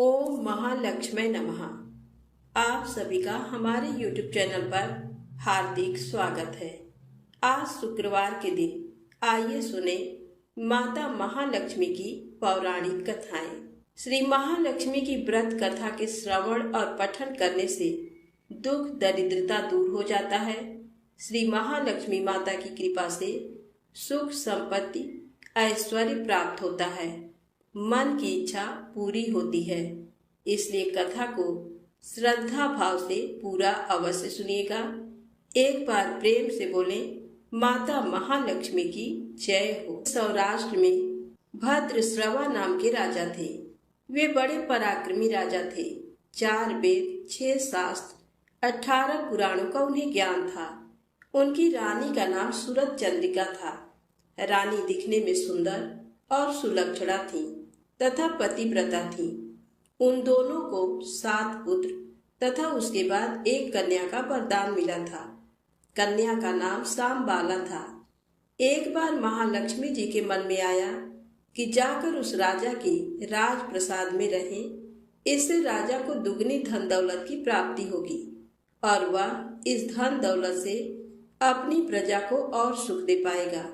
ओम महालक्ष्मी नमः। आप सभी का हमारे YouTube चैनल पर हार्दिक स्वागत है। आज शुक्रवार के दिन आइए सुने माता महालक्ष्मी की पौराणिक कथाएं। श्री महालक्ष्मी की व्रत कथा के श्रवण और पठन करने से दुख दरिद्रता दूर हो जाता है। श्री महालक्ष्मी माता की कृपा से सुख संपत्ति ऐश्वर्य प्राप्त होता है, मन की इच्छा पूरी होती है। इसलिए कथा को श्रद्धा भाव से पूरा अवश्य सुनिएगा। एक बार प्रेम से बोले माता महालक्ष्मी की जय हो। सौराष्ट्र में भद्रश्रवा नाम के राजा थे। वे बड़े पराक्रमी राजा थे। 4 वेद, 6 शास्त्र, 18 पुराणों का उन्हें ज्ञान था। उनकी रानी का नाम सूरत चंद्रिका था। रानी दिखने में सुंदर और सुलक्षणा थी तथा पतिव्रता थी। उन दोनों को 7 पुत्र तथा उसके बाद एक कन्या का वरदान मिला था। कन्या का नाम सांबाला था। एक बार महालक्ष्मी जी के मन में आया कि जाकर उस राजा के राजप्रसाद में रहें। इससे राजा को दुगनी धन दौलत की प्राप्ति होगी और वह इस धन दौलत से अपनी प्रजा को और सुख दे पाएगा।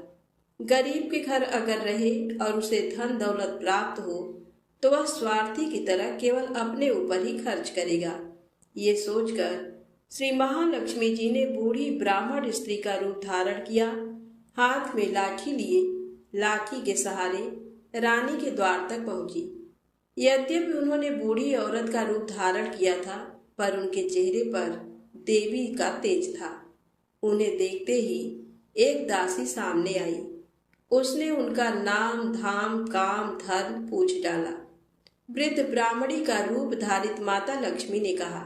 गरीब के घर अगर रहे और उसे धन दौलत प्राप्त हो तो वह स्वार्थी की तरह केवल अपने ऊपर ही खर्च करेगा। ये सोचकर श्री महालक्ष्मी जी ने बूढ़ी ब्राह्मण स्त्री का रूप धारण किया। हाथ में लाठी लिए लाठी के सहारे रानी के द्वार तक पहुंची। यद्यपि उन्होंने बूढ़ी औरत का रूप धारण किया था, पर उनके चेहरे पर देवी का तेज था। उन्हें देखते ही एक दासी सामने आई। उसने उनका नाम, धाम, काम, धर्म पूछ डाला। वृद्ध ब्राह्मणी का रूप धारित माता लक्ष्मी ने कहा,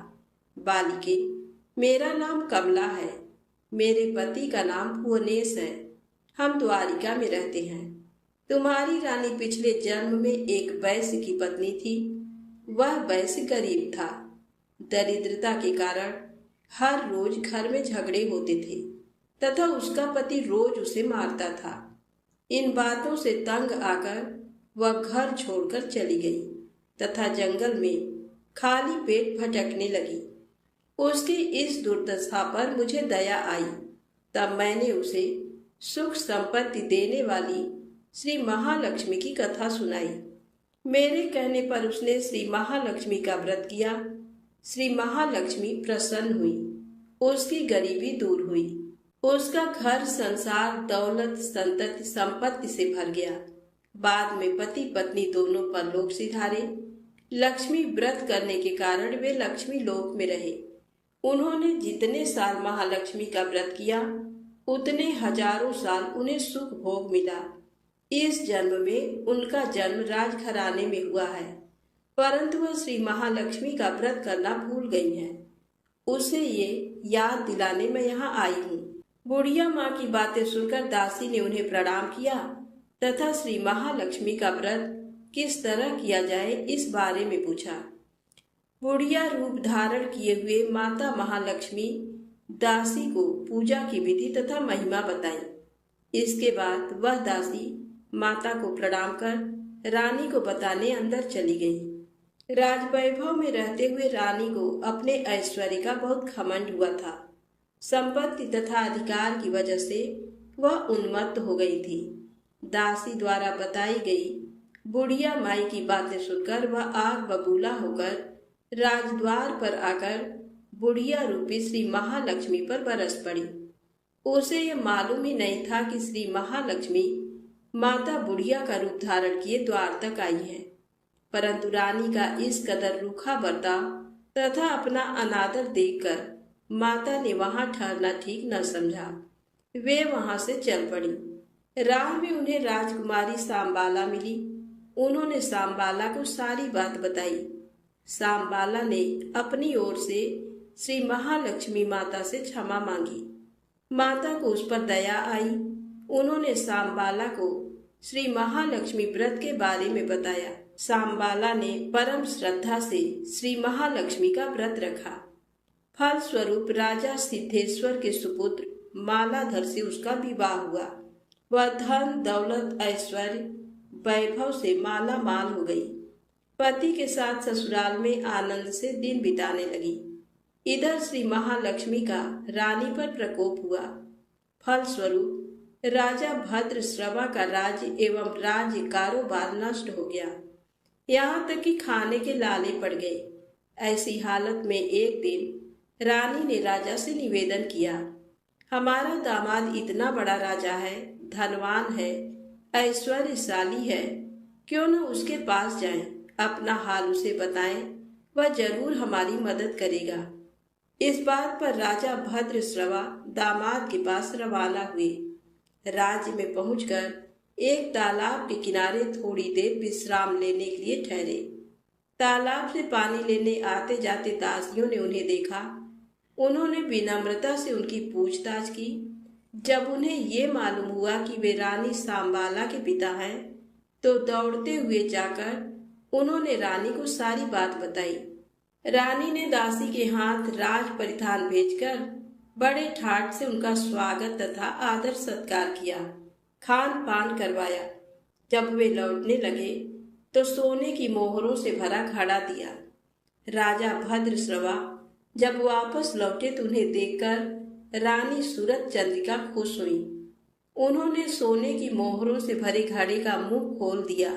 बालिके, मेरा नाम कमला है। मेरे पति का नाम भुवनेश है। हम द्वारिका में रहते हैं। तुम्हारी रानी पिछले जन्म में एक वैश्य की पत्नी थी। वह वैश्य गरीब था। दरिद्रता के कारण हर रोज घर में झगड़े होते थे तथा उसका पति रोज उसे मारता था। इन बातों से तंग आकर वह घर छोड़कर चली गई तथा जंगल में खाली पेट भटकने लगी। उसकी इस दुर्दशा पर मुझे दया आई। तब मैंने उसे सुख संपत्ति देने वाली श्री महालक्ष्मी की कथा सुनाई। मेरे कहने पर उसने श्री महालक्ष्मी का व्रत किया। श्री महालक्ष्मी प्रसन्न हुई। उसकी गरीबी दूर हुई। उसका घर संसार दौलत संतति संपत्ति से भर गया। बाद में पति पत्नी दोनों परलोक सिधारे। लक्ष्मी व्रत करने के कारण वे लक्ष्मी लोक में रहे। उन्होंने जितने साल महालक्ष्मी का व्रत किया उतने हजारों साल उन्हें सुख भोग मिला। इस जन्म में उनका जन्म राजघराने में हुआ है, परंतु वह श्री महालक्ष्मी का व्रत करना भूल गई हैं। उसे ये याद दिलाने मैं यहाँ आई हूँ। बुढ़िया माँ की बातें सुनकर दासी ने उन्हें प्रणाम किया तथा श्री महालक्ष्मी का व्रत किस तरह किया जाए इस बारे में पूछा। बुढ़िया रूप धारण किए हुए माता महालक्ष्मी दासी को पूजा की विधि तथा महिमा बताई। इसके बाद वह दासी माता को प्रणाम कर रानी को बताने अंदर चली गई। राजवैभव में रहते हुए रानी को अपने ऐश्वर्य का बहुत घमंड हुआ था। संपत्ति तथा अधिकार की वजह से वह उन्मत्त हो गई थी। दासी द्वारा बताई गई बुढ़िया माई की बातें सुनकर वह आग बबूला होकर राजद्वार पर आकर बुढ़िया रूपी श्री महालक्ष्मी पर बरस पड़ी। उसे यह मालूम ही नहीं था कि श्री महालक्ष्मी माता बुढ़िया का रूप धारण किए द्वार तक आई है। परंतु रानी का इस कदर रूखा बर्ताव तथा अपना अनादर देखकर माता ने वहां ठहरना ठीक न समझा। वे वहां से चल पड़ी। राह में उन्हें राजकुमारी सांबाला मिली। उन्होंने सांबाला को सारी बात बताई। सांबाला ने अपनी ओर से श्री महालक्ष्मी माता से क्षमा मांगी। माता को उस पर दया आई। उन्होंने सांबाला को श्री महालक्ष्मी व्रत के बारे में बताया। सांबाला ने परम श्रद्धा से श्री महालक्ष्मी का व्रत रखा। फल स्वरूप राजा सिद्धेश्वर के सुपुत्र मालाधर से उसका विवाह हुआ। वह धन दौलत ऐश्वर्य वैभव से माला माल हो गई। पति के साथ ससुराल में आनंद से दिन बिताने लगी। इधर श्री महालक्ष्मी का रानी पर प्रकोप हुआ। फलस्वरूप राजा भद्रश्रवा का राज्य एवं राज्य कारोबार नष्ट हो गया। यहाँ तक कि खाने के लाले पड़ गए। ऐसी हालत में एक दिन रानी ने राजा से निवेदन किया, हमारा दामाद इतना बड़ा राजा है, धनवान है, ऐश्वर्यशाली है, क्यों न उसके पास जाएं, अपना हाल उसे बताएं, वह जरूर हमारी मदद करेगा। इस बात पर राजा भद्रश्रवा दामाद के पास रवाना हुए। राज्य में पहुंचकर एक तालाब के किनारे थोड़ी देर विश्राम लेने के लिए ठहरे। तालाब से पानी लेने आते जाते दासियों ने उन्हें देखा। उन्होंने विनम्रता से उनकी पूछताछ की। जब उन्हें ये मालूम हुआ कि वे रानी सांबाला के पिता हैं, तो दौड़ते हुए जाकर उन्होंने रानी को सारी बात बताई। रानी ने दासी के हाथ राज परिधान भेजकर बड़े ठाट से उनका स्वागत तथा आदर सत्कार किया, खान पान करवाया। जब वे लौटने लगे तो सोने की मोहरों से भरा घड़ा दिया। राजा भद्रश्रवा जब वापस लौटे तो उन्हें देखकर रानी सूरत चंद्रिका खुश हुई। उन्होंने सोने की मोहरों से भरे घड़े का मुंह खोल दिया,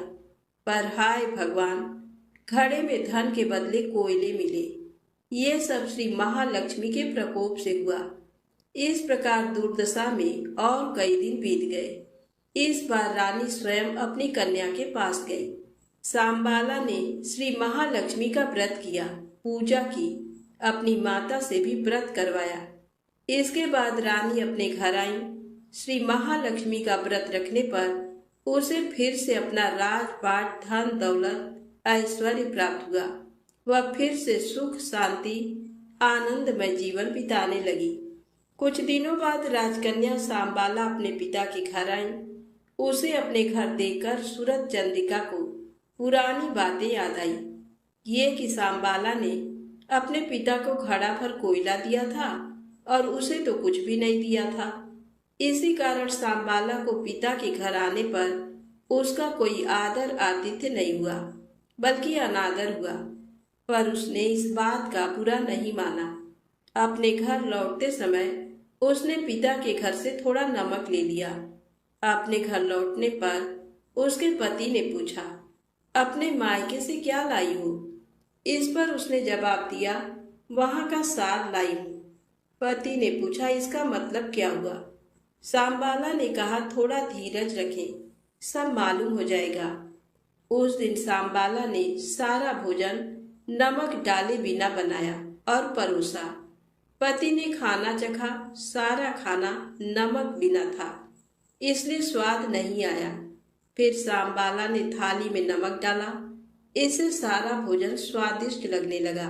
पर हाय भगवान, घड़े में धन के बदले कोयले मिले। ये सब श्री महालक्ष्मी के प्रकोप से हुआ। इस प्रकार दुर्दशा में और कई दिन बीत गए। इस बार रानी स्वयं अपनी कन्या के पास गई। सांबाला ने श्री महालक्ष्मी का व्रत किया, पूजा की, अपनी माता से भी व्रत करवाया। इसके बाद रानी अपने घर आई। श्री महालक्ष्मी का व्रत रखने पर उसे फिर से अपना राजपाट, धन दौलत, ऐश्वर्य प्राप्त हुआ। वह फिर से सुख, शांति, आनंदमय जीवन बिताने लगी। कुछ दिनों बाद राजकन्या सांबाला अपने पिता के घर आई। उसे अपने घर देखकर सूरत चंद्रिका को पुरानी बातें याद आई। ये कि सांबाला ने अपने पिता को घड़ा भर कोयला दिया था और उसे तो कुछ भी नहीं दिया था। इसी कारण सांबाला को पिता के घर आने पर उसका कोई आदर आतिथ्य नहीं हुआ, बल्कि अनादर हुआ। पर उसने इस बात का बुरा नहीं माना। अपने घर लौटते समय उसने पिता के घर से थोड़ा नमक ले लिया। अपने घर लौटने पर उसके पति ने पूछा, अपने मायके से क्या लाई हो? इस पर उसने जवाब दिया, वहां का साग लाई हूँ। पति ने पूछा, इसका मतलब क्या हुआ? सांबाला ने कहा, थोड़ा धीरज रखें, सब मालूम हो जाएगा। उस दिन सांबाला ने सारा भोजन नमक डाले बिना बनाया और परोसा। पति ने खाना चखा, सारा खाना नमक बिना था, इसलिए स्वाद नहीं आया। फिर सांबाला ने थाली में नमक डाला, इससे सारा भोजन स्वादिष्ट लगने लगा।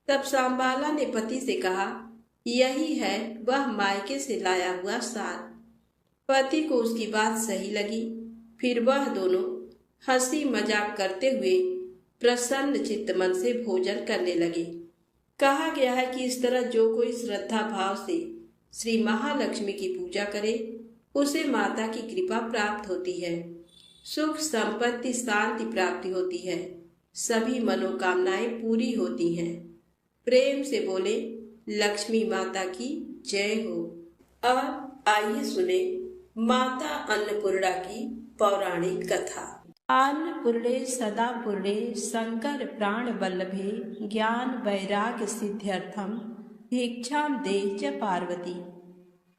तब सांबाला ने पति से कहा, यही है वह मायके से लाया हुआ साग। पति को उसकी बात सही लगी। फिर वह दोनों हंसी मजाक करते हुए प्रसन्न चित्त मन से भोजन करने लगे। कहा गया है कि इस तरह जो कोई श्रद्धा भाव से श्री महालक्ष्मी की पूजा करे, उसे माता की कृपा प्राप्त होती है, सुख संपत्ति शांति प्राप्ति होती है, सभी मनोकामनाएं पूरी होती हैं। प्रेम से बोले लक्ष्मी माता की जय हो। अब आइए सुने माता अन्नपूर्णा की पौराणिक कथा। अन्नपूर्णे सदा पूर्णे शंकर प्राण वल्लभे ज्ञान वैराग्य सिद्ध्यर्थम भिक्षाम दे च पार्वती।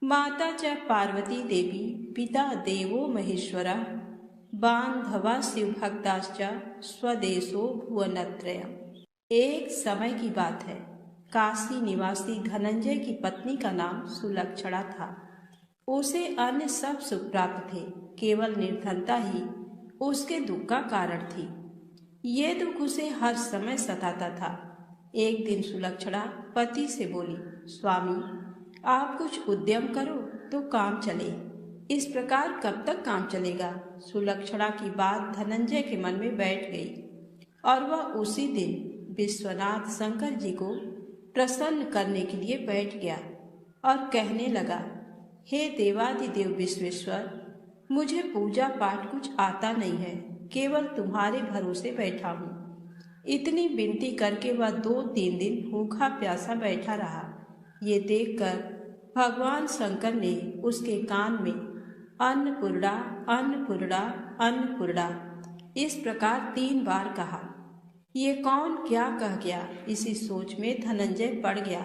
माता च पार्वती देवी पिता देवो महेश्वरः बांधवा शिवभक्ताश्च स्वदेशो भुवनत्रयम्। एक समय की बात है। काशी निवासी धनंजय की पत्नी का नाम सुलक्षणा था। उसे अन्य सब सुख प्राप्त थे, केवल निर्धनता ही उसके दुख का कारण थी। ये दुख उसे हर समय सताता था। एक दिन सुलक्षणा पति से बोली, स्वामी आप कुछ उद्यम करो तो काम चले। इस प्रकार कब तक काम चलेगा? सुलक्षणा की बात धनंजय के मन में बैठ गई और वह उसी दिन विश्वनाथ शंकर जी को प्रसन्न करने के लिए बैठ गया और कहने लगा, हे देवादिदेव विश्वेश्वर, मुझे पूजा पाठ कुछ आता नहीं है, केवल तुम्हारे भरोसे बैठा हूँ। इतनी विनती करके वह 2-3 दिन भूखा प्यासा बैठा रहा। ये देखकर भगवान शंकर ने उसके कान में अन्नपूर्णा अन्नपूर्णा अन्नपूर्णा इस प्रकार 3 बार कहा। ये कौन क्या कह गया, इसी सोच में धनंजय पड़ गया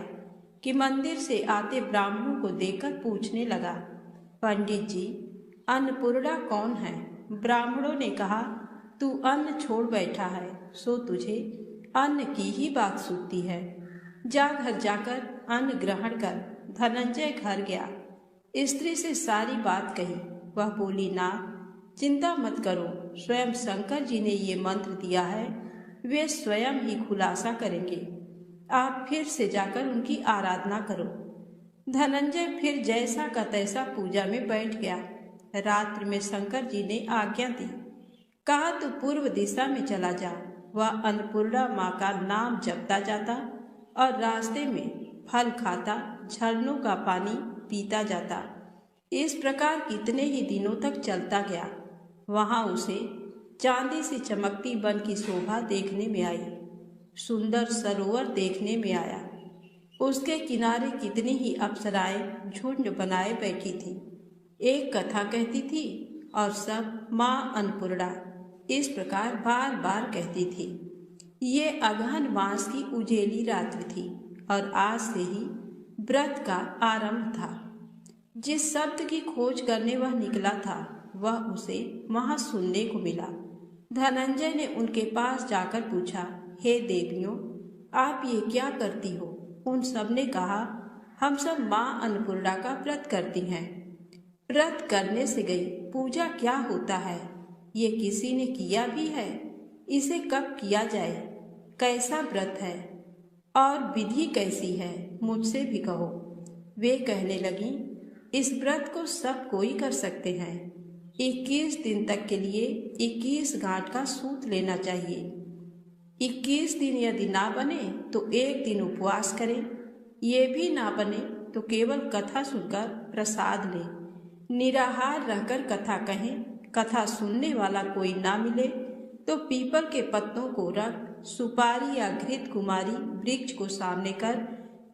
कि मंदिर से आते ब्राह्मणों को देखकर पूछने लगा, पंडित जी, अन्नपूर्णा कौन है? ब्राह्मणों ने कहा, तू अन्न छोड़ बैठा है, सो तुझे अन्न की ही बात सूझती है। जा घर जाकर अन्न ग्रहण कर। धनंजय घर गया, स्त्री से सारी बात कही। वह बोली, ना चिंता मत करो, स्वयं शंकर जी ने ये मंत्र दिया है, वे स्वयं ही खुलासा करेंगे। आप फिर से जाकर उनकी आराधना करो। धनंजय फिर जैसा का तैसा पूजा में बैठ गया। रात्रि में शंकर जी ने आज्ञा दी, कहा तू पूर्व दिशा में चला जा। वह अन्नपूर्णा माँ का नाम जपता जाता और रास्ते में फल खाता, झरनों का पानी पीता जाता। इस प्रकार कितने ही दिनों तक चलता गया। वहाँ उसे चांदी सी चमकती वन की शोभा देखने में आई। सुंदर सरोवर देखने में आया। उसके किनारे कितनी ही अप्सराएं झुंड बनाए बैठी थी। एक कथा कहती थी और सब माँ अन्नपूर्णा इस प्रकार बार बार कहती थी। ये अगहन मास की उजेली रात्रि थी और आज से ही व्रत का आरंभ था। जिस शब्द की खोज करने वह निकला था वह उसे वहां सुनने को मिला। धनंजय ने उनके पास जाकर पूछा, हे देवियों, आप ये क्या करती हो? उन सब ने कहा, हम सब माँ अन्नपूर्णा का व्रत करती हैं। व्रत करने से गई, पूजा क्या होता है? ये किसी ने किया भी है? इसे कब किया जाए? कैसा व्रत है और विधि कैसी है? मुझसे भी कहो। वे कहने लगी, इस व्रत को सब कोई कर सकते हैं। 21 दिन तक के लिए 21 गांठ का सूत लेना चाहिए। 21 दिन यदि ना बने तो 1 दिन उपवास करें। ये भी ना बने तो केवल कथा सुनकर प्रसाद लें। निराहार रहकर कथा कहें। कथा सुनने वाला कोई ना मिले तो पीपल के पत्तों को रख, सुपारी या घृत कुमारी वृक्ष को सामने कर,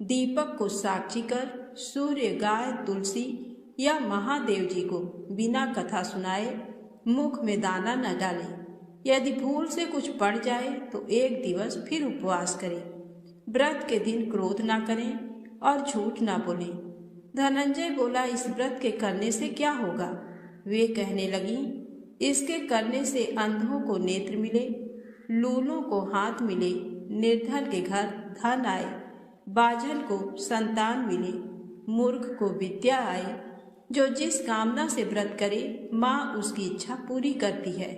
दीपक को साक्षी कर, सूर्य, गाय, तुलसी या महादेव जी को बिना कथा सुनाए मुख में दाना न डाले। यदि भूल से कुछ पड़ जाए तो 1 दिवस फिर उपवास करें। व्रत के दिन क्रोध ना करें और झूठ ना बोलें। धनंजय बोला, इस व्रत के करने से क्या होगा? वे कहने लगी, इसके करने से अंधों को नेत्र मिले, लूलों को हाथ मिले, निर्धन के घर धन आए, बाझल को संतान मिले, मूर्ख को विद्या आए। जो जिस कामना से व्रत करे माँ उसकी इच्छा पूरी करती है।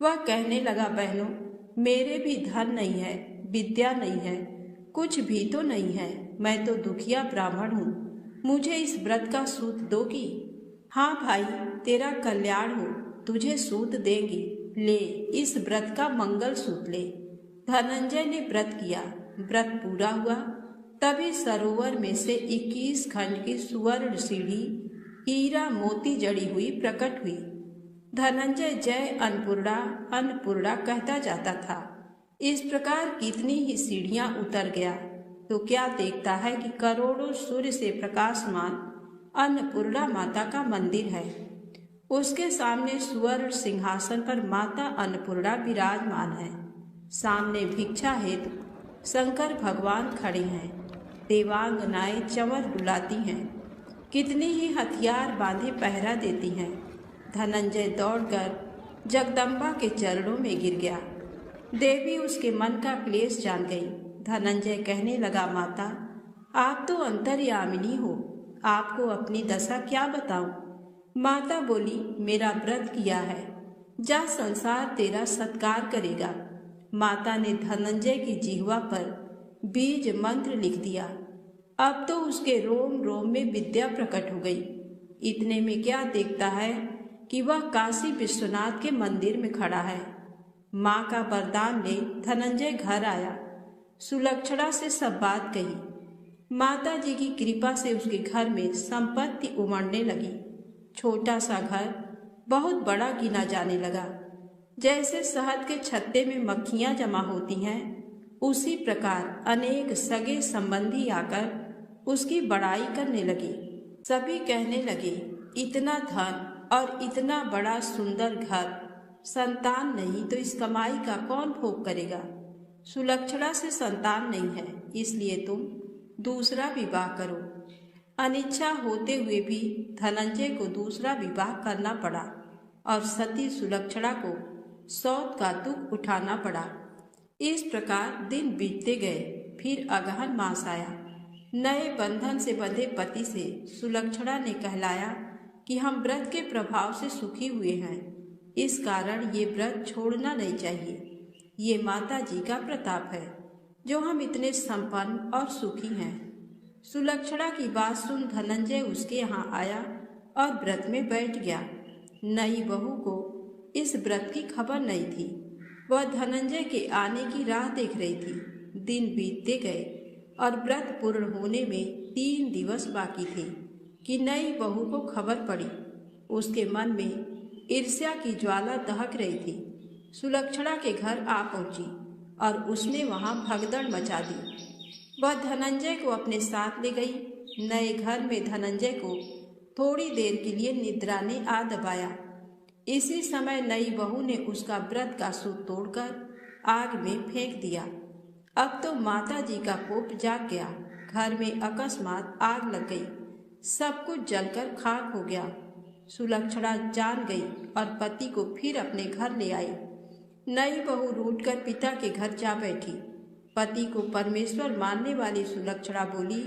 वह कहने लगा, बहनों, मेरे भी धन नहीं है, विद्या नहीं है, कुछ भी तो नहीं है। मैं तो दुखिया ब्राह्मण हूँ। मुझे इस व्रत का सूत दोगी? हाँ भाई, तेरा कल्याण हो, तुझे सूत देंगी। ले, इस व्रत का मंगल सूत ले। धनंजय ने व्रत किया। व्रत पूरा हुआ। तभी सरोवर में से 21 खंड की सुवर्ण सीढ़ी हीरा मोती जड़ी हुई प्रकट हुई। धनंजय जय अन्नपूर्णा अन्नपूर्णा कहता जाता था। इस प्रकार कितनी ही सीढ़ियां उतर गया तो क्या देखता है कि करोड़ों सूर्य से प्रकाशमान अन्नपूर्णा माता का मंदिर है। उसके सामने सुवर्ण सिंहासन पर माता अन्नपूर्णा विराजमान है। सामने भिक्षा हेतु शंकर भगवान खड़े हैं। देवांगनाएं चंवर डुलाती हैं। कितनी ही हथियार बांधे पहरा देती हैं। धनंजय दौड़कर जगदम्बा के चरणों में गिर गया। देवी उसके मन का क्लेश जान गई। धनंजय कहने लगा, माता, आप तो अंतर्यामिनी हो, आपको अपनी दशा क्या बताऊं? माता बोली, मेरा व्रत किया है, जा, संसार तेरा सत्कार करेगा। माता ने धनंजय की जिह्वा पर बीज मंत्र लिख दिया। अब तो उसके रोम रोम में विद्या प्रकट हो गई। इतने में क्या देखता है कि वह काशी विश्वनाथ के मंदिर में खड़ा है। माँ का वरदान ले धनंजय घर आया। सुलक्षणा से सब बात कही। माता जी की कृपा से उसके घर में संपत्ति उमड़ने लगी। छोटा सा घर बहुत बड़ा गिना जाने लगा। जैसे शहद के छत्ते में मक्खियां जमा होती हैं, उसी प्रकार अनेक सगे संबंधी आकर उसकी बड़ाई करने लगे। सभी कहने लगे, इतना धन और इतना बड़ा सुंदर घर, संतान नहीं तो इस कमाई का कौन भोग करेगा। सुलक्षणा से संतान नहीं है, इसलिए तुम दूसरा विवाह करो। अनिच्छा होते हुए भी धनंजय को दूसरा विवाह करना पड़ा और सती सुलक्षणा को सौत का दुख उठाना पड़ा। इस प्रकार दिन बीतते गए। फिर अगहन मास आया। नए बंधन से बंधे पति से सुलक्षणा ने कहलाया कि हम व्रत के प्रभाव से सुखी हुए हैं, इस कारण ये व्रत छोड़ना नहीं चाहिए। ये माता जी का प्रताप है जो हम इतने संपन्न और सुखी हैं। सुलक्षणा की बात सुन धनंजय उसके यहाँ आया और व्रत में बैठ गया। नई बहू को इस व्रत की खबर नहीं थी। वह धनंजय के आने की राह देख रही थी। दिन बीतते गए और व्रत पूर्ण होने में 3 दिवस बाकी थे कि नई बहू को खबर पड़ी। उसके मन में ईर्ष्या की ज्वाला दहक रही थी। सुलक्षणा के घर आ पहुंची और उसने वहां भगदड़ मचा दी। वह धनंजय को अपने साथ ले गई। नए घर में धनंजय को थोड़ी देर के लिए निद्रा ने आ दबाया। इसी समय नई बहू ने उसका व्रत का सूत तोड़कर आग में फेंक दिया। अब तो माता जी का कोप जाग गया। घर में अकस्मात आग लग गई। सब कुछ जलकर खाक हो गया। सुलक्षणा जान गई और पति को फिर अपने घर ले आई। नई बहू रूठकर पिता के घर जा बैठी। पति को परमेश्वर मानने वाली सुलक्षणा बोली,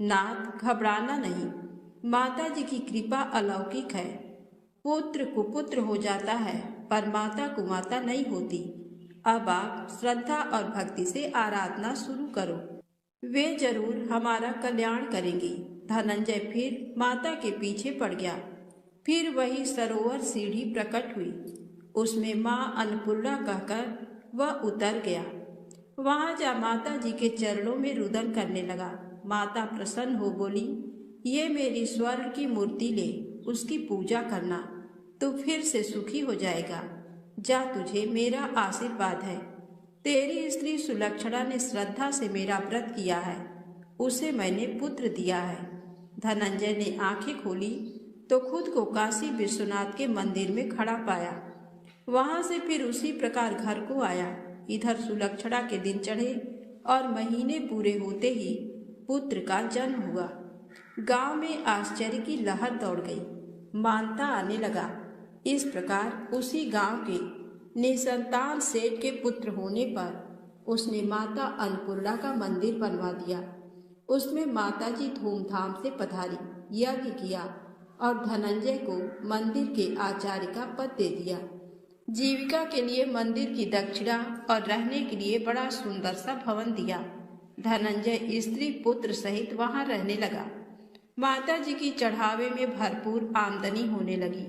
नाथ घबराना नहीं, माता जी की कृपा अलौकिक है। पुत्र कुपुत्र हो जाता है पर माता कुमाता नहीं होती। अब आप श्रद्धा और भक्ति से आराधना शुरू करो, वे जरूर हमारा कल्याण करेंगी। धनंजय फिर माता के पीछे पड़ गया। फिर वही सरोवर सीढ़ी प्रकट हुई। उसमें माँ अन्नपूर्णा कहकर वह उतर गया। वहां जा माता जी के चरणों में रुदन करने लगा। माता प्रसन्न हो बोली, ये मेरी स्वर्ण की मूर्ति ले, उसकी पूजा करना, तू फिर से सुखी हो जाएगा। जा, तुझे मेरा आशीर्वाद है। तेरी स्त्री सुलक्षणा ने श्रद्धा से मेरा व्रत किया है, उसे मैंने पुत्र दिया है। धनंजय ने आंखें खोली तो खुद को काशी विश्वनाथ के मंदिर में खड़ा पाया। वहां से फिर उसी प्रकार घर को आया। इधर सुलक्षणा के दिन चढ़े और महीने पूरे होते ही पुत्र का जन्म हुआ। गांव में आश्चर्य की लहर दौड़ गई। मानता आने लगा। इस प्रकार उसी गांव के निसंतान सेठ के पुत्र होने पर उसने माता अन्नपूर्णा का मंदिर बनवा दिया। उसमें माता जी धूमधाम से पधारी, यज्ञ किया और धनंजय को मंदिर के आचार्य का पद दे दिया। जीविका के लिए मंदिर की दक्षिणा और रहने के लिए बड़ा सुंदर सा भवन दिया। धनंजय स्त्री पुत्र सहित वहां रहने लगा। माता जी की चढ़ावे में भरपूर आमदनी होने लगी।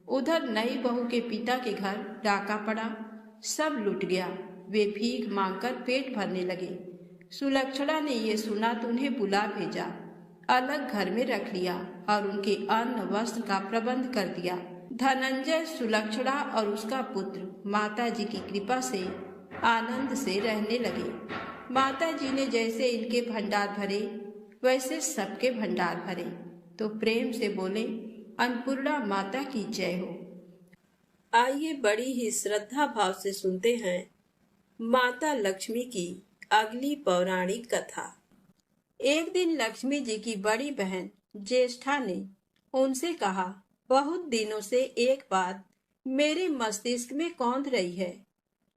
उधर नई बहू के पिता के घर डाका पड़ा, सब लुट गया। वे भीख मांगकर पेट भरने लगे। सुलक्षणा ने ये सुना तो उन्हें बुला भेजा, अलग घर में रख लिया और उनके अन्न वस्त्र का प्रबंध कर दिया। धनंजय, सुलक्षणा और उसका पुत्र माता जी की कृपा से आनंद से रहने लगे। माता जी ने जैसे इनके भंडार भरे वैसे सबके भंडार भरे। तो प्रेम से बोले, अन्नपूर्णा माता की जय हो। आइए बड़ी ही श्रद्धा भाव से सुनते हैं माता लक्ष्मी की अगली पौराणिक कथा। एक दिन लक्ष्मी जी की बड़ी बहन ज्येष्ठा ने उनसे कहा, बहुत दिनों से एक बात मेरे मस्तिष्क में कौंध रही है,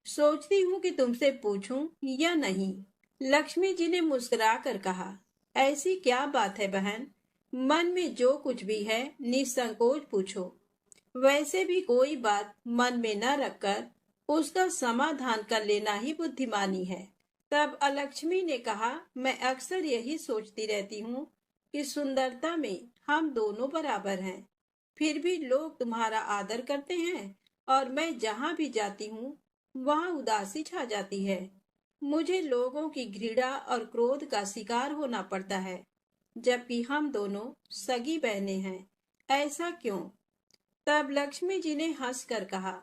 सोचती हूँ कि तुमसे पूछूं या नहीं। लक्ष्मी जी ने मुस्कुरा कर कहा, ऐसी क्या बात है बहन, मन में जो कुछ भी है निसंकोच पूछो। वैसे भी कोई बात मन में न रखकर उसका समाधान कर लेना ही बुद्धिमानी है। तब अलक्ष्मी ने कहा, मैं अक्सर यही सोचती रहती हूँ कि सुंदरता में हम दोनों बराबर हैं, फिर भी लोग तुम्हारा आदर करते हैं और मैं जहाँ भी जाती हूँ वहाँ उदासी छा जाती है। मुझे लोगों की घृणा और क्रोध का शिकार होना पड़ता है, जबकि हम दोनों सगी बहनें हैं। ऐसा क्यों? तब लक्ष्मी जी ने हंसकर कहा,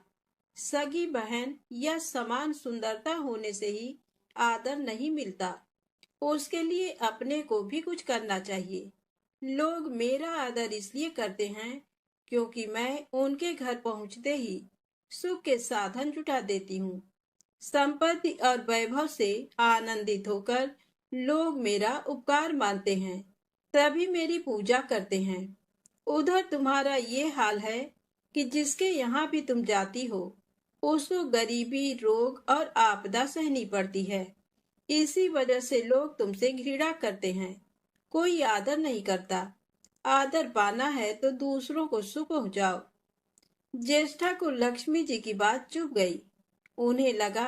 सगी बहन या समान सुंदरता होने से ही आदर नहीं मिलता। उसके लिए अपने को भी कुछ करना चाहिए। लोग मेरा आदर इसलिए करते हैं क्योंकि मैं उनके घर पहुंचते ही सुख के साधन जुटा देती हूँ। संपत्ति और वैभव से आनंदित होकर लोग मेरा उपकार मानते हैं, तभी मेरी पूजा करते हैं। उधर तुम्हारा ये हाल है कि जिसके यहाँ भी तुम जाती हो, उसको गरीबी, रोग और आपदा सहनी पड़ती है। इसी वजह से लोग तुमसे घृणा करते हैं। कोई आदर नहीं करता। आदर पाना है तो दूसरों को सुख पहुंचाओ। ज्येष्ठा को लक्ष्मी जी की बात चुभ गई। उन्हें लगा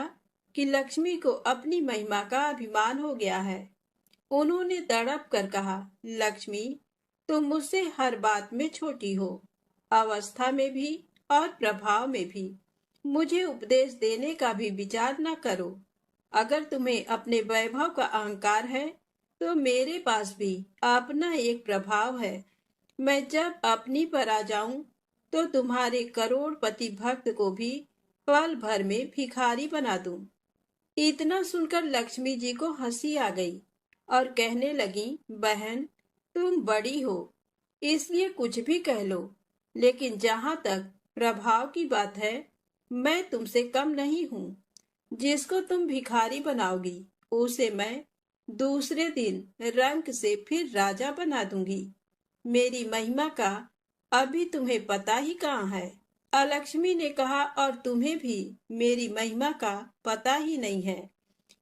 कि लक्ष्मी को अपनी महिमा का अभिमान हो गया है। उन्होंने तड़प कर कहा, लक्ष्मी, तुम मुझसे हर बात में छोटी हो, अवस्था में भी और प्रभाव में भी। मुझे उपदेश देने का भी विचार न करो। अगर तुम्हें अपने वैभव का अहंकार है तो मेरे पास भी अपना एक प्रभाव है। मैं जब अपनी पर आ जाऊं तो तुम्हारे करोड़पति भक्त को भी पल भर में भिखारी बना दूं। इतना सुनकर लक्ष्मी जी को हंसी आ गई और कहने लगी, बहन, तुम बड़ी हो इसलिए कुछ भी कह लो, लेकिन जहां तक प्रभाव की बात है, मैं तुमसे कम नहीं हूँ। जिसको तुम भिखारी बनाओगी उसे मैं दूसरे दिन रंक से फिर राजा बना दूंगी। मेरी महिमा का अभी तुम्हें पता ही कहाँ है। अलक्ष्मी ने कहा, और तुम्हें भी मेरी महिमा का पता ही नहीं है।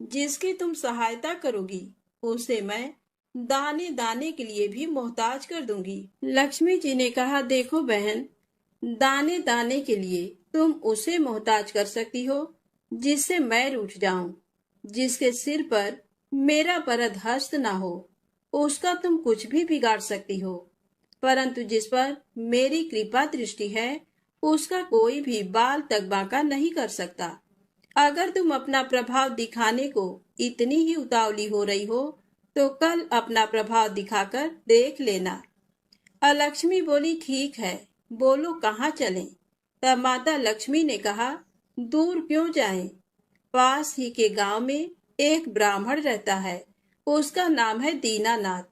जिसकी तुम सहायता करोगी उसे मैं दाने दाने के लिए भी मोहताज कर दूंगी। लक्ष्मी जी ने कहा, देखो बहन, दाने दाने के लिए तुम उसे मोहताज कर सकती हो जिससे मैं रूठ जाऊं, जिसके सिर पर मेरा वरद हस्त ना हो, उसका तुम कुछ भी बिगाड़ सकती हो। परंतु जिस पर मेरी कृपा दृष्टि है, उसका कोई भी बाल तक बांका नहीं कर सकता। अगर तुम अपना प्रभाव दिखाने को इतनी ही उतावली हो रही हो तो कल अपना प्रभाव दिखाकर देख लेना। अलक्ष्मी बोली, ठीक है, बोलो कहाँ चलें? तब माता लक्ष्मी ने कहा, दूर क्यों जाएं? पास ही के गांव में एक ब्राह्मण रहता है, उसका नाम है दीनानाथ।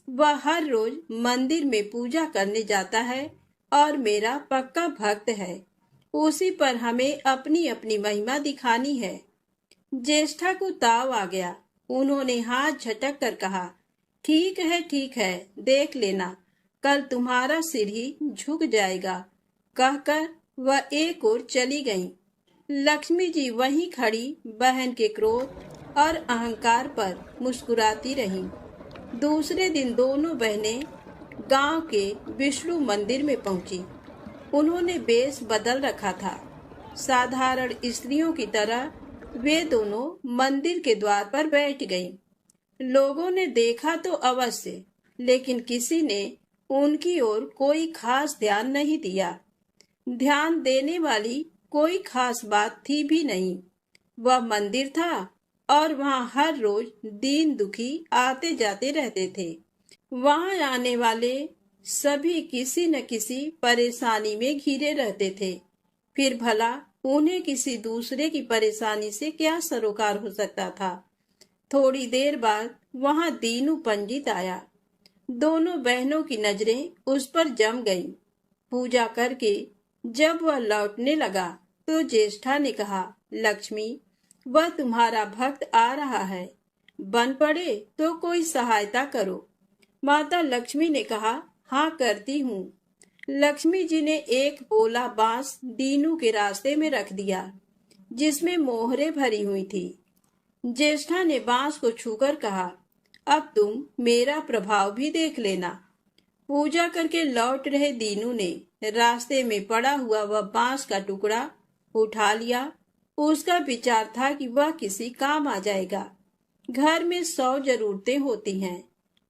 वह हर रोज मंदिर में पूजा करने जाता है और मेरा पक्का भक्त है। उसी पर हमें अपनी अपनी महिमा दिखानी है। ज्येष्ठा को ताव आ गया। उन्होंने हाथ झटक कर कहा, ठीक है, देख लेना, कल तुम्हारा सिर ही झुक जाएगा। कहकर वह एक ओर चली गईं। लक्ष्मी जी वहीं खड़ी बहन के क्रोध और अहंकार पर मुस्कुराती रहीं। दूसरे दिन दोनों बहनें गांव के विष्णु मंदिर में पहुंची। उन्होंने वेश बदल रखा था। साधारण स्त्रियों की तरह वे दोनों मंदिर के द्वार पर बैठ गईं। लोगों ने देखा तो अवश्य, लेकिन किसी ने उनकी ओर कोई खास ध्यान नहीं दिया। ध्यान देने वाली कोई खास बात थी भी नहीं। वह मंदिर था और वहां हर रोज दीन दुखी आते जाते रहते थे। वहां आने वाले सभी किसी न किसी परेशानी में घिरे रहते थे। फिर भला उन्हें किसी दूसरे की परेशानी से क्या सरोकार हो सकता था। थोड़ी देर बाद वहां दीनू पंडित आया। दोनों बहनों की नजरें उस पर जम गईं। पूजा करके जब वह लौटने लगा तो ज्येष्ठा ने कहा, लक्ष्मी, वह तुम्हारा भक्त आ रहा है, बन पड़े तो कोई सहायता करो। माता लक्ष्मी ने कहा, हाँ, करती हूँ। लक्ष्मी जी ने एक पोला बांस दीनू के रास्ते में रख दिया, जिसमें मोहरे भरी हुई थी। ज्येष्ठा ने बांस को छूकर कहा, अब तुम मेरा प्रभाव भी देख लेना। पूजा करके लौट रहे दीनू ने रास्ते में पड़ा हुआ वह बांस का टुकड़ा उठा लिया। उसका विचार था कि वह किसी काम आ जाएगा। घर में 100 जरूरतें होती हैं।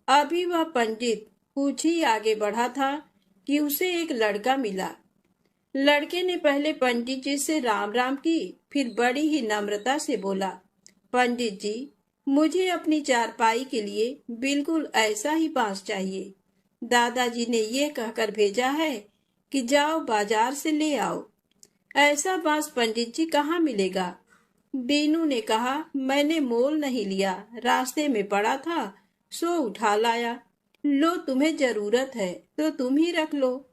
अभी वह पंडित कुछ ही आगे बढ़ा था कि उसे एक लड़का मिला। लड़के ने पहले पंडित जी से राम राम की, फिर बड़ी ही नम्रता से बोला, पंडित जी, मुझे अपनी चारपाई के लिए बिल्कुल ऐसा ही बांस चाहिए। दादाजी ने ये कहकर भेजा है कि जाओ बाजार से ले आओ। ऐसा बांस पंडित जी कहाँ मिलेगा? दीनू ने कहा, मैंने मोल नहीं लिया, रास्ते में पड़ा था सो उठा लाया। लो, तुम्हें जरूरत है तो तुम ही रख लो,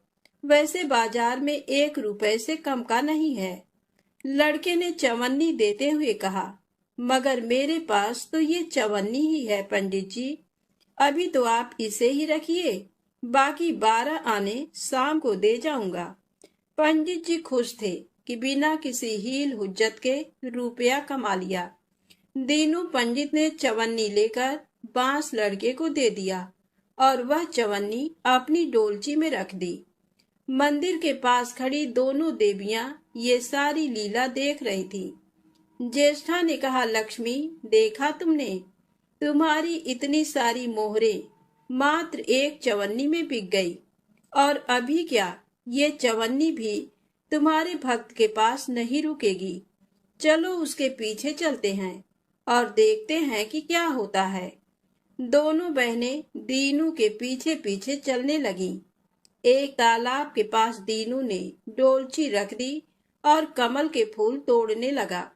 वैसे बाजार में 1 रुपए से कम का नहीं है। लड़के ने चवन्नी देते हुए कहा, मगर मेरे पास तो ये चवन्नी ही है पंडित जी, अभी तो आप इसे ही रखिए, बाकी 12 आने शाम को दे जाऊंगा। पंडित जी खुश थे कि बिना किसी हील हुज्जत के रुपया कमा लिया। दीनू पंडित ने चवन्नी लेकर बांस लड़के को दे दिया और वह चवन्नी अपनी डोलची में रख दी। मंदिर के पास खड़ी दोनों देवियां ये सारी लीला देख रही थी। ज्येष्ठा ने कहा, लक्ष्मी, देखा तुमने, तुम्हारी इतनी सारी मोहरें मात्र एक चवन्नी में बिक गई, और अभी क्या, ये चवन्नी भी तुम्हारे भक्त के पास नहीं रुकेगी। चलो उसके पीछे चलते हैं और देखते हैं कि क्या होता है। दोनों बहनें दीनू के पीछे पीछे चलने लगीं। एक तालाब के पास दीनू ने डोलची रख दी और कमल के फूल तोड़ने लगा।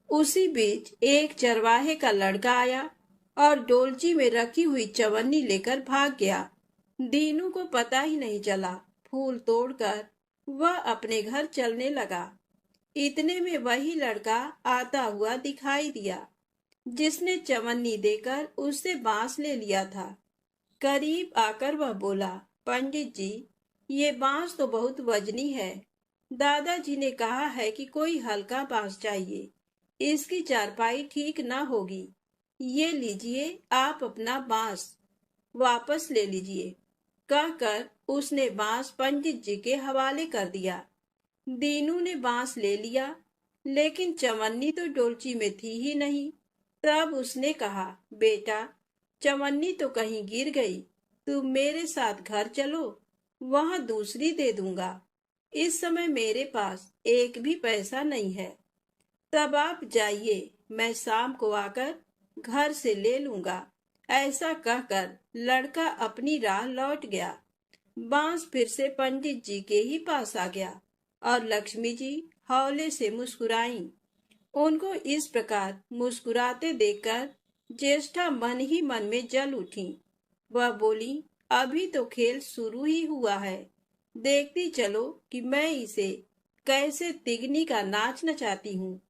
उसी बीच एक चरवाहे का लड़का आया और डोलची में रखी हुई चवन्नी लेकर भाग गया। दीनू को पता ही नहीं चला, फूल तोड़कर वह अपने घर चलने लगा। इतने में वही लड़का आता हुआ दिखाई दिया जिसने चवन्नी देकर उससे बांस ले लिया था। करीब आकर वह बोला, पंडित जी, ये बांस तो बहुत वजनी है। दादाजी ने कहा है कि कोई हल्का बांस चाहिए, इसकी चारपाई ठीक ना होगी। ये लीजिए, आप अपना बांस वापस ले लीजिए। कहकर उसने बांस पंडित जी के हवाले कर दिया। दीनू ने बांस ले लिया, लेकिन चवन्नी तो डोलची में थी ही नहीं। तब उसने कहा, बेटा, चवन्नी तो कहीं गिर गई, तुम मेरे साथ घर चलो, वहां दूसरी दे दूंगा। इस समय मेरे पास एक भी पैसा नहीं है। तब आप जाइए, मैं शाम को आकर घर से ले लूंगा। ऐसा कहकर लड़का अपनी राह लौट गया। बांस फिर से पंडित जी के ही पास आ गया और लक्ष्मी जी हौले से मुस्कुराईं। उनको इस प्रकार मुस्कुराते देखकर ज्येष्ठा मन ही मन में जल उठी। वह बोली, अभी तो खेल शुरू ही हुआ है, देखती चलो कि मैं इसे कैसे तिगनी का नाच नचाती हूँ।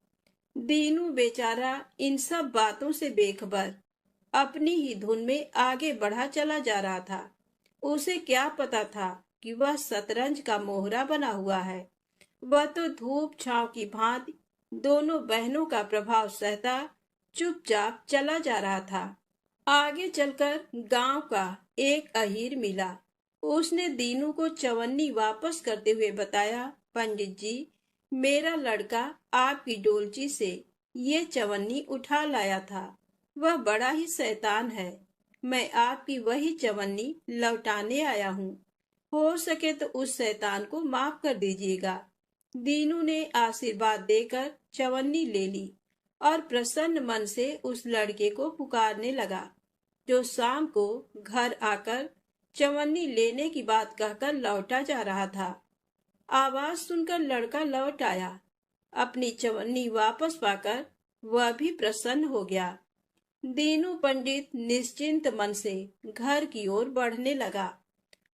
दीनू बेचारा इन सब बातों से बेखबर अपनी ही धुन में आगे बढ़ा चला जा रहा था। उसे क्या पता था कि वह शतरंज का मोहरा बना हुआ है। वह तो धूप छांव की भांति दोनों बहनों का प्रभाव सहता चुपचाप चला जा रहा था। आगे चलकर गांव का एक अहीर मिला। उसने दीनू को चवन्नी वापस करते हुए बताया, पंडित जी, मेरा लड़का आपकी डोलची से ये चवन्नी उठा लाया था। वह बड़ा ही शैतान है। मैं आपकी वही चवन्नी लौटाने आया हूँ। हो सके तो उस शैतान को माफ कर दीजिएगा। दीनू ने आशीर्वाद देकर चवन्नी ले ली और प्रसन्न मन से उस लड़के को पुकारने लगा, जो शाम को घर आकर चवन्नी लेने की बात कहकर लौटा जा रहा था। आवाज सुनकर लड़का लौट आया। अपनी चवन्नी वापस पाकर वह भी प्रसन्न हो गया। दीनू पंडित निश्चिंत मन से घर की ओर बढ़ने लगा।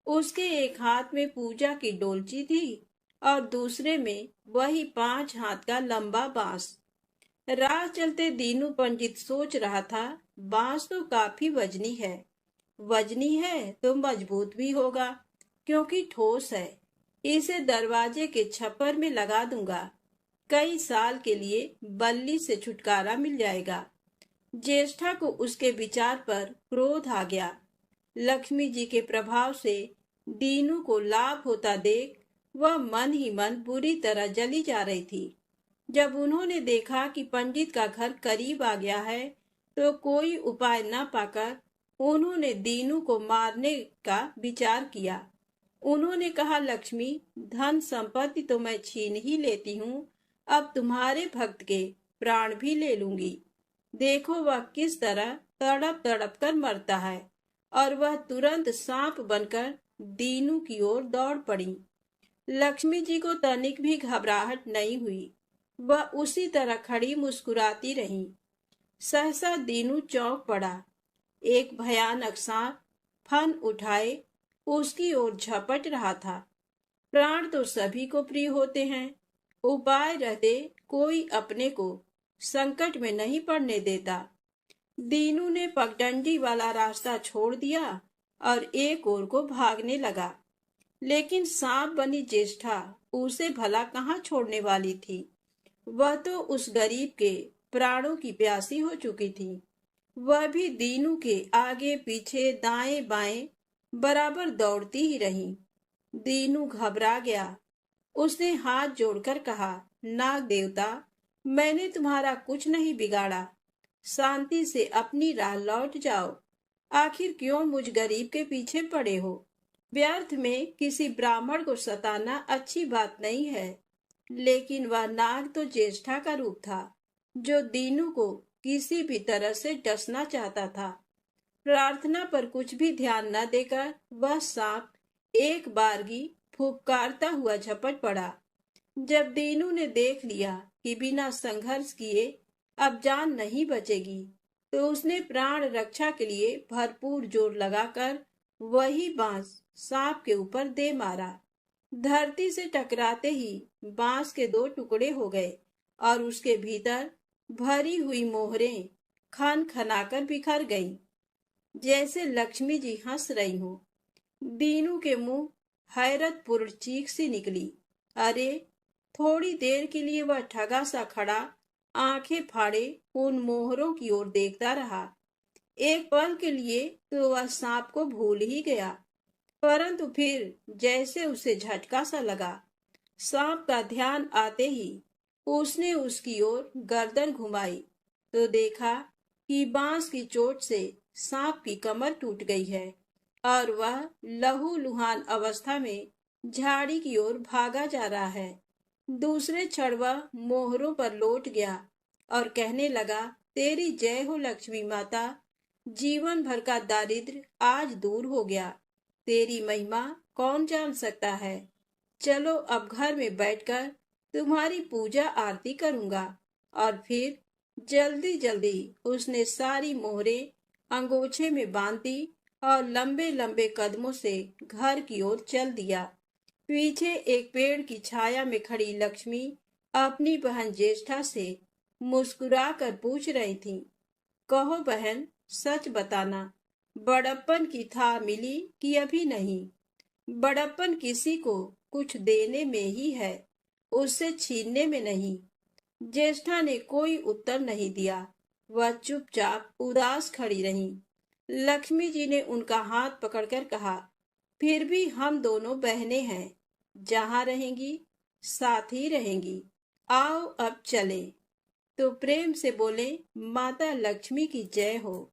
उसके एक हाथ में पूजा की डोलची थी और दूसरे में वही 5 हाथ का लंबा बांस। राह चलते दीनू पंडित सोच रहा था, बांस तो काफी वजनी है तो मजबूत भी होगा, क्योंकि ठोस है। इसे दरवाजे के छप्पर में लगा दूंगा, कई साल के लिए बल्ली से छुटकारा मिल जाएगा। ज्येष्ठा को उसके विचार पर क्रोध आ गया। लक्ष्मी जी के प्रभाव से दीनू को लाभ होता देख वह मन ही मन बुरी तरह जली जा रही थी। जब उन्होंने देखा कि पंडित का घर करीब आ गया है, तो कोई उपाय न पाकर उन्होंने दीनू को मारने का विचार किया। उन्होंने कहा, लक्ष्मी, धन संपत्ति तो मैं छीन ही लेती हूँ, अब तुम्हारे भक्त के प्राण भी ले लूंगी। देखो वह किस तरह तड़प तड़प कर मरता है। और वह तुरंत सांप बनकर दीनू की ओर दौड़ पड़ी। लक्ष्मी जी को तनिक भी घबराहट नहीं हुई। वह उसी तरह खड़ी मुस्कुराती रही। सहसा दीनू चौंक पड़ा। एक भयानक सांप फन उठाए उसकी ओर झपट रहा था। प्राण तो सभी को प्रिय होते हैं, उपाय रहते कोई अपने को संकट में नहीं पड़ने देता। दीनू ने पगडंडी वाला रास्ता छोड़ दिया और एक ओर को भागने लगा। लेकिन सांप बनी ज्येष्ठा उसे भला कहाँ छोड़ने वाली थी। वह तो उस गरीब के प्राणों की प्यासी हो चुकी थी। वह भी दीनू के आगे पीछे दाएं बाएं बराबर दौड़ती ही रही। दीनू घबरा गया। उसने हाथ जोड़कर कहा, नाग देवता, मैंने तुम्हारा कुछ नहीं बिगाड़ा। शांति से अपनी राह लौट जाओ। आखिर क्यों मुझ गरीब के पीछे पड़े हो? व्यर्थ में किसी ब्राह्मण को सताना अच्छी बात नहीं है। लेकिन वह नाग तो ज्येष्ठा का रूप था, जो दीनू को किसी भी तरह से डसना चाहता था। प्रार्थना पर कुछ भी ध्यान न देकर वह सांप एक बारगी फुफकारता हुआ झपट पड़ा। जब दीनू ने देख लिया कि बिना संघर्ष किए अब जान नहीं बचेगी, तो उसने प्राण रक्षा के लिए भरपूर जोर लगाकर वही बांस सांप के ऊपर दे मारा। धरती से टकराते ही बांस के दो टुकड़े हो गए और उसके भीतर भरी हुई मोहरें खन खनाकर बिखर गईं, जैसे लक्ष्मी जी हंस रही हो। दीनू के मुंह हैरतपूर्ण चीख सी निकली। अरे! थोड़ी देर के लिए वह ठगा सा खड़ा आंखें फाड़े उन मोहरों की ओर देखता रहा। एक पल के लिए तो वह सांप को भूल ही गया, परंतु फिर जैसे उसे झटका सा लगा। सांप का ध्यान आते ही उसने उसकी ओर गर्दन घुमाई तो देखा कि बांस की चोट से सांप की कमर टूट गई है और वह लहूलुहान अवस्था में झाड़ी की ओर भागा जा रहा है। दूसरे क्षण वह मोहरों पर लौट गया और कहने लगा, तेरी जय हो लक्ष्मी माता। जीवन भर का दारिद्र्य आज दूर हो गया। तेरी महिमा कौन जान सकता है। चलो अब घर में बैठकर तुम्हारी पूजा आरती करूंगा। और फिर जल्दी जल्दी उसने सारी मोहरें अंगोछे में बांध दी और लंबे लंबे कदमों से घर की ओर चल दिया। पीछे एक पेड़ की छाया में खड़ी लक्ष्मी अपनी बहन ज्येष्ठा से मुस्कुरा कर पूछ रही थी, कहो बहन, सच बताना, बड़प्पन की था मिली कि अभी नहीं? बड़प्पन किसी को कुछ देने में ही है, उससे छीनने में नहीं। ज्येष्ठा ने कोई उत्तर नहीं दिया। वह चुपचाप उदास खड़ी रही। लक्ष्मी जी ने उनका हाथ पकड़कर कहा, फिर भी हम दोनों बहनें हैं, जहाँ रहेंगी साथ ही रहेंगी। आओ अब चलें। तो प्रेम से बोले, माता लक्ष्मी की जय हो।